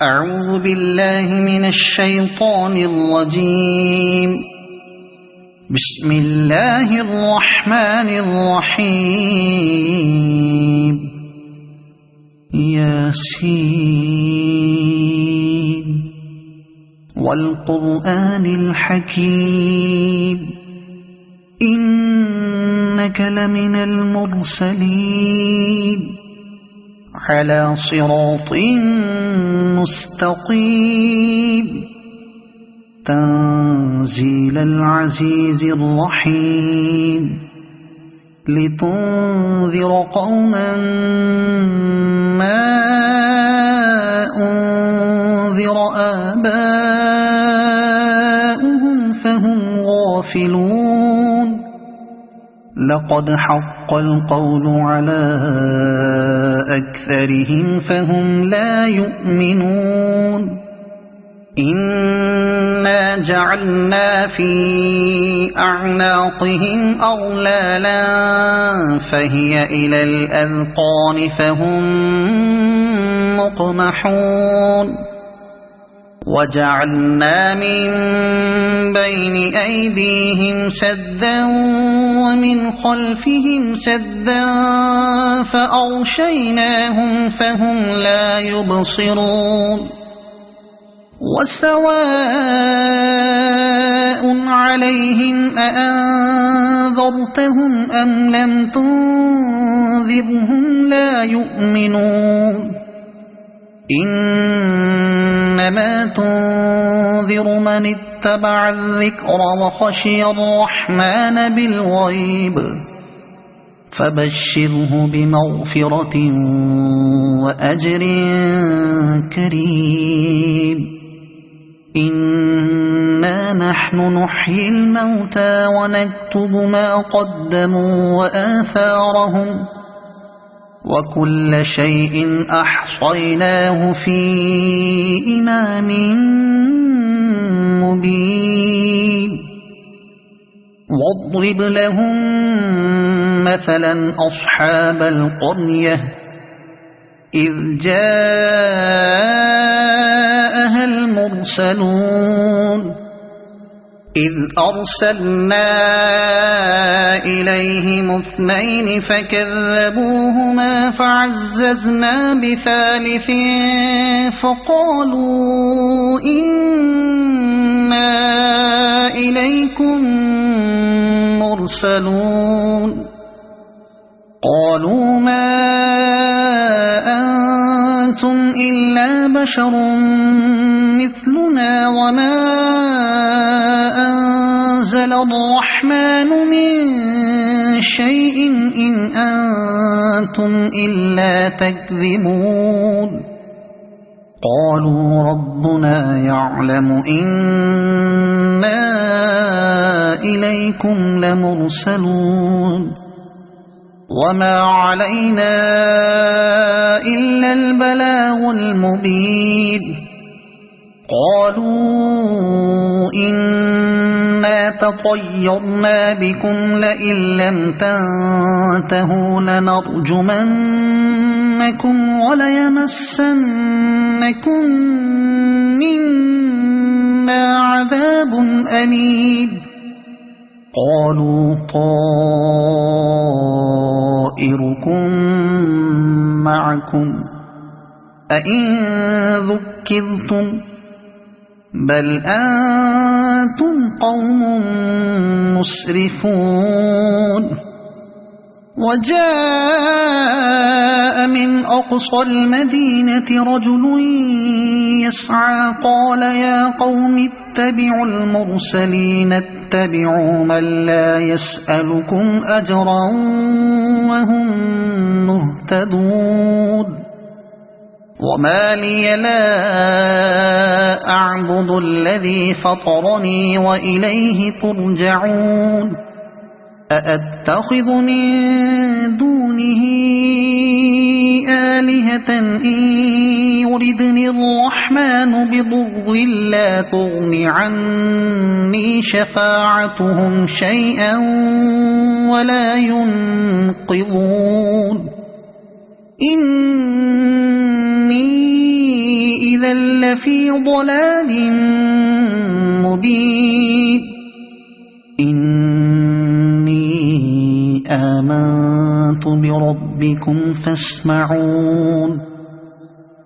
أعوذ بالله من الشيطان الرجيم. بسم الله الرحمن الرحيم. ياسين والقرآن الحكيم إنك لمن المرسلين على صراط مستقيم تنزيل العزيز الرحيم لتنذر قوما ما أنذر آباؤهم فهم غافلون. لقد حق القول على أكثرهم فهم لا يؤمنون. إنا جعلنا في أعناقهم أغلالا فهي إلى الأذقان فهم مقمحون. وجعلنا من بين أيديهم سدا ومن خلفهم سدا فأغشيناهم فهم لا يبصرون. وسواء عليهم أأنذرتهم أم لم تنذرهم لا يؤمنون. إنما تنذر من اتبع الذكر وخشي الرحمن بالغيب فبشره بمغفرة وأجر كريم. إنا نحن نحيي الموتى ونكتب ما قدموا وآثارهم وكل شيء أحصيناه في إمام مبين. واضرب لهم مثلا أصحاب القرية إذ جاءها المرسلون إذ أرسلنا إليهم اثنين فكذبوهما فعززنا بثالث فقالوا إنا إليكم مرسلون. قالوا ما أنتم إلا بشر مثلنا وما أنزل الرحمن من شيء إن أنتم إلا تكذبون. قالوا ربنا يعلم إنا إليكم لمرسلون وما علينا إلا البلاغ المبين. قالوا إنا تطيرنا بكم لئن لم تنتهوا لنرجمنكم وليمسنكم منا عذاب أليم. قالوا طائركم معكم أئن ذكرتم بل أنتم قوم مسرفون. وجاء من أقصى المدينة رجل يسعى قال يا قوم اتبعوا المرسلين اتبعوا من لا يسألكم أجرا وهم مهتدون. وما لي لا أعبد الذي فطرني وإليه ترجعون. أأتخذ من دونه آلهة إن يردني الرحمن بضر لا تغن عني شفاعتهم شيئا ولا ينقذون. إني إذا لفي ضلال مبين إني آمنت بربكم فاسمعون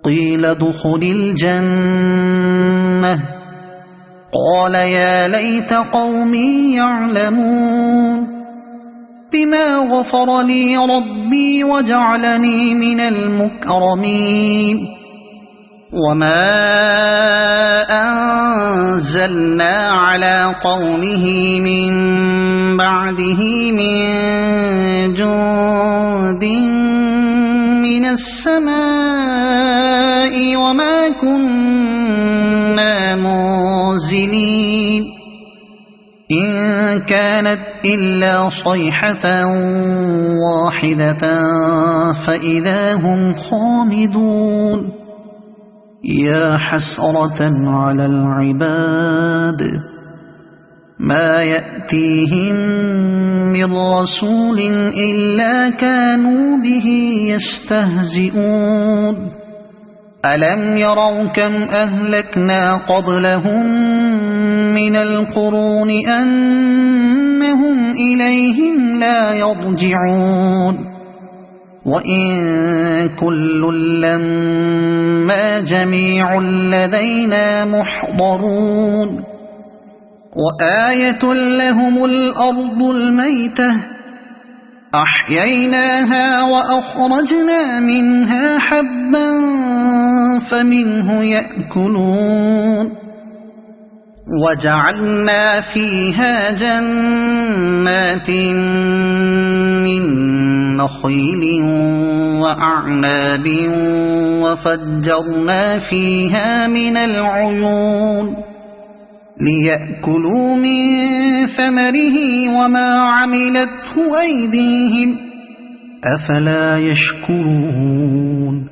قيل ادخل الجنة قال يا ليت قومي يعلمون بما غفر لي ربي وجعلني من المكرمين وما أنزلنا على قومه من بعده من جند من السماء وما كنا منزلين إن كانت إلا صيحة واحدة فإذا هم خامدون يا حسرة على العباد ما يأتيهم من رسول إلا كانوا به يستهزئون ألم يروا كم أهلكنا قبلهم من القرون أنهم إليهم لا يرجعون وإن كل لما جميع لدينا محضرون وآية لهم الأرض الميتة أحييناها وأخرجنا منها حبا فمنه يأكلون وجعلنا فيها جنات من نخيل وأعناب وفجرنا فيها من العيون ليأكلوا من ثمره وما عملته أيديهم أفلا يشكرون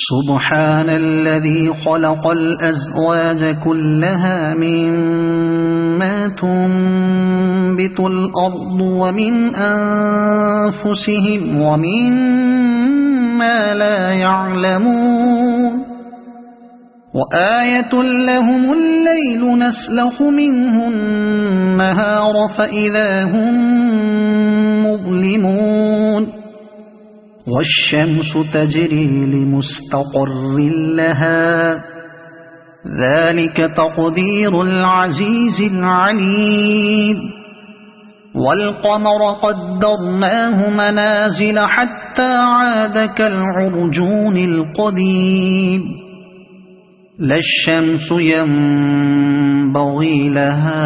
سبحان الذي خلق الأزواج كلها مما تنبت الأرض ومن أنفسهم ومما لا يعلمون وآية لهم الليل نسلخ منه النهار فإذا هم مظلمون والشمس تجري لمستقر لها ذلك تقدير العزيز العليم والقمر قدرناه منازل حتى عاد كالعرجون القديم لا الشمس ينبغي لها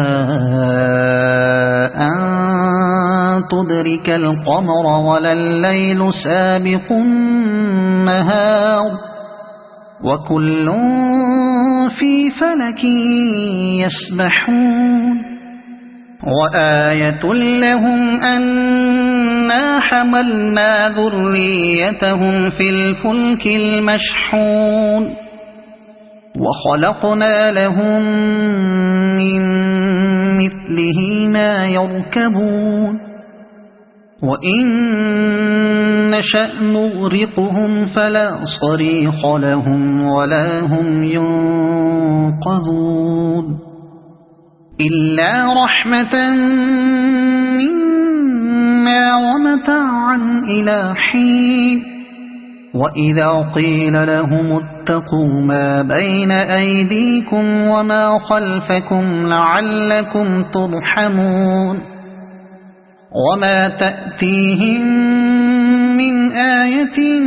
أن تدرك القمر ولا الليل سابق النهار وكل في فلك يسبحون وآية لهم أنا حملنا ذريتهم في الفلك المشحون وخلقنا لهم من مثله ما يركبون وإن نشأ نغرقهم فلا صريخ لهم ولا هم ينقذون إلا رحمة منا ومتاعا إلى حين وإذا قيل لهم اتقوا ما بين أيديكم وما خلفكم لعلكم ترحمون وما تأتيهم من آية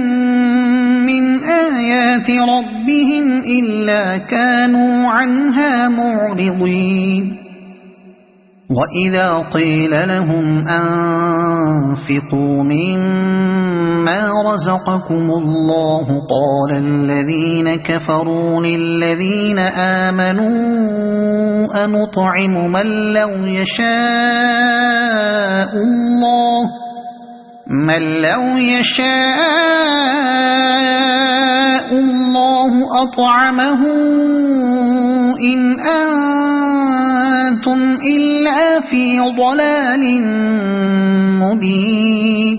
من آيات ربهم إلا كانوا عنها معرضين وإذا قيل لهم أنفقوا مما رزقكم الله قال الذين كفروا للذين آمنوا أنطعم من لو يشاء الله أطعمه إن أنتم إلا في ضلال مبين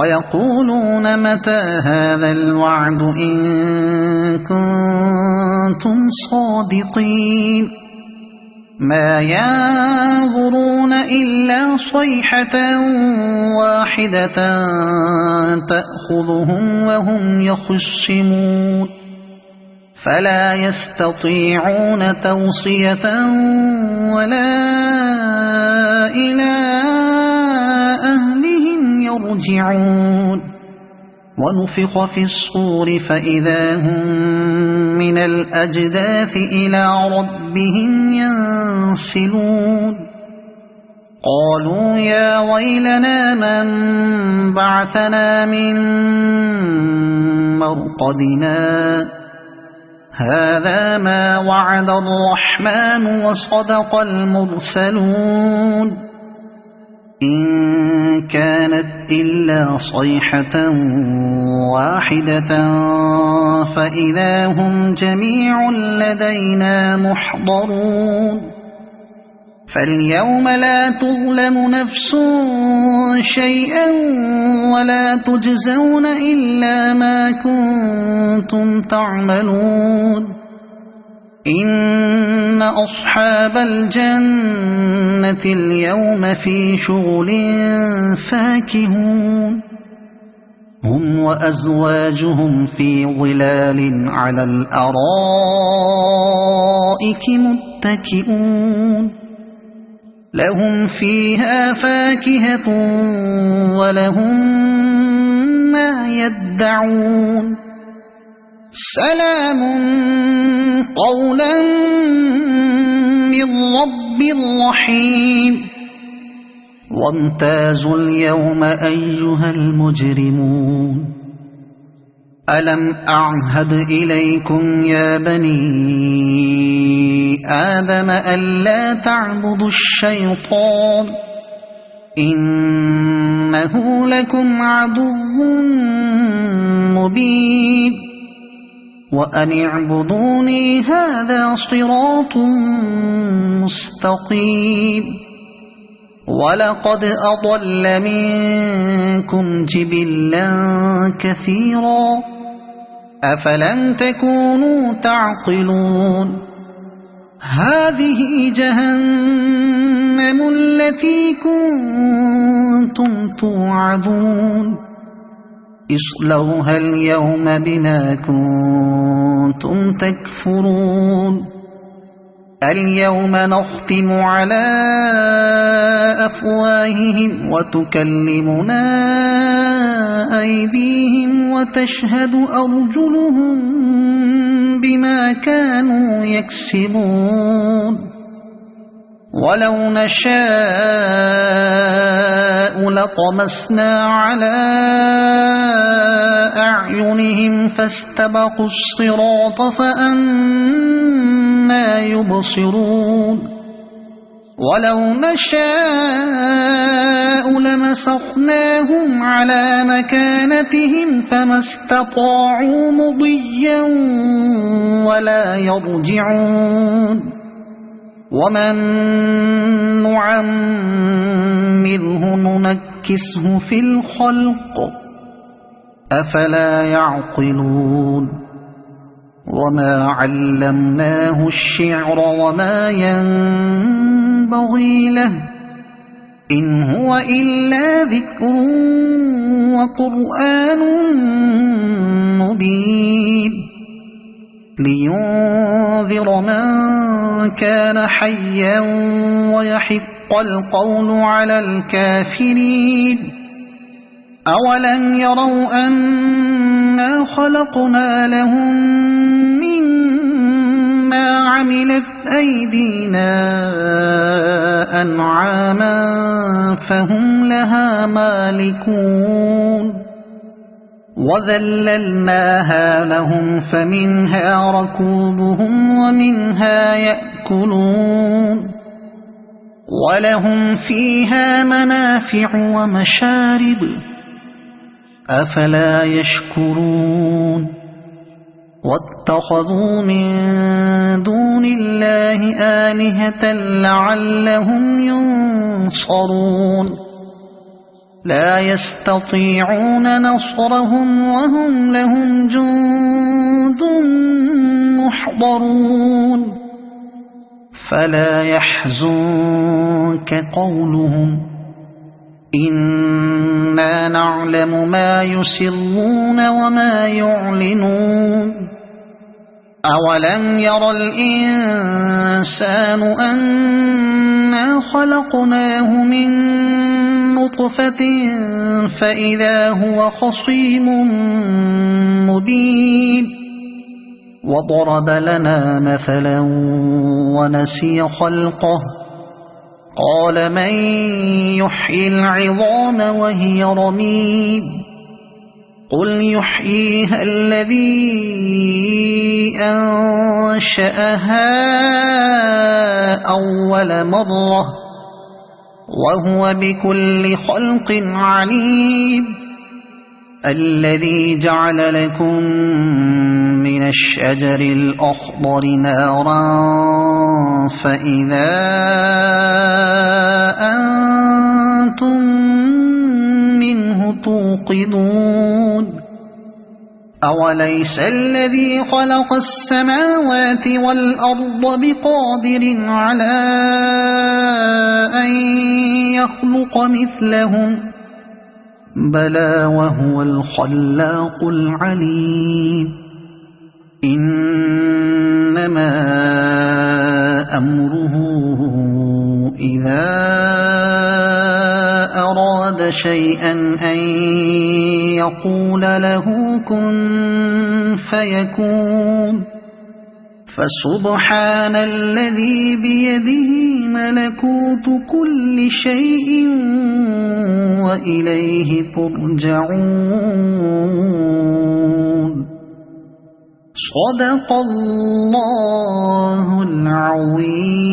ويقولون متى هذا الوعد إن كنتم صادقين ما ينظرون إلا صيحة واحدة تأخذهم وهم يخصمون فلا يستطيعون توصية ولا إلى أهلهم يرجعون ونفخ في الصور فإذا هم من الأجداث إلى ربهم ينسلون قالوا يا ويلنا من بعثنا من مرقدنا هذا ما وعد الرحمن وصدق المرسلون إن كانت إلا صيحة واحدة فإذا هم جميع لدينا محضرون فاليوم لا تظلم نفس شيئا ولا تجزون إلا ما كنتم تعملون إن أصحاب الجنة اليوم في شغل فاكهون هم وأزواجهم في ظلال على الأرائك متكئون لهم فيها فاكهة ولهم ما يدعون سلام قولا من رب رحيم وامتازوا اليوم أيها المجرمون ألم أعهد إليكم يا بني آدم ألا تعبدوا الشيطان إنه لكم عدو مبين وأن اعبدوني هذا صراط مستقيم ولقد أضل منكم جبلا كثيرا أفلم تكونوا تعقلون هذه جهنم التي كنتم توعدون اصلوها اليوم بما كنتم تكفرون اليوم نختم على أفواههم وتكلمنا أيديهم وتشهد أرجلهم بما كانوا يكسبون ولو نشاء لطمسنا على أعينهم فاستبقوا الصراط فأنى يبصرون ولو نشاء لمسخناهم على مكانتهم فما استطاعوا مضيا ولا يرجعون ومن نعمره ننكسه في الخلق أفلا يعقلون وما علمناه الشعر وما ينبغي له إن هو إلا ذكر وقرآن مبين لينذر من كان حيا ويحق القول على الكافرين أولم يروا أنا خلقنا لهم مما عملت أيدينا أنعاما فهم لها مالكون وذللناها لهم فمنها ركوبهم ومنها يأكلون ولهم فيها منافع ومشارب أفلا يشكرون واتخذوا من دون الله آلهة لعلهم ينصرون لا يستطيعون نصرهم وهم لهم جند محضرون فلا يحزنك قولهم إنا نعلم ما يسرون وما يعلنون أولم ير الإنسان أنا خلقناه من نطفة فإذا هو خصيم مبين وضرب لنا مثلا ونسي خلقه قال من يحيي العظام وهي رميم قل يحييها الذي أنشأها أول مرة وهو بكل خلق عليم الذي جعل لكم من الشجر الأخضر نارا فإذا أنتم منه توقدون أوليس الذي خلق السماوات والأرض بقادر على أن يخلق مثلهم بلى وهو الخلاق العليم إنما أمره إذا أراد شيئا أن يقول له كن فيكون فسبحان الذي بيده ملكوت كل شيء وإليه ترجعون صدق الله العظيم.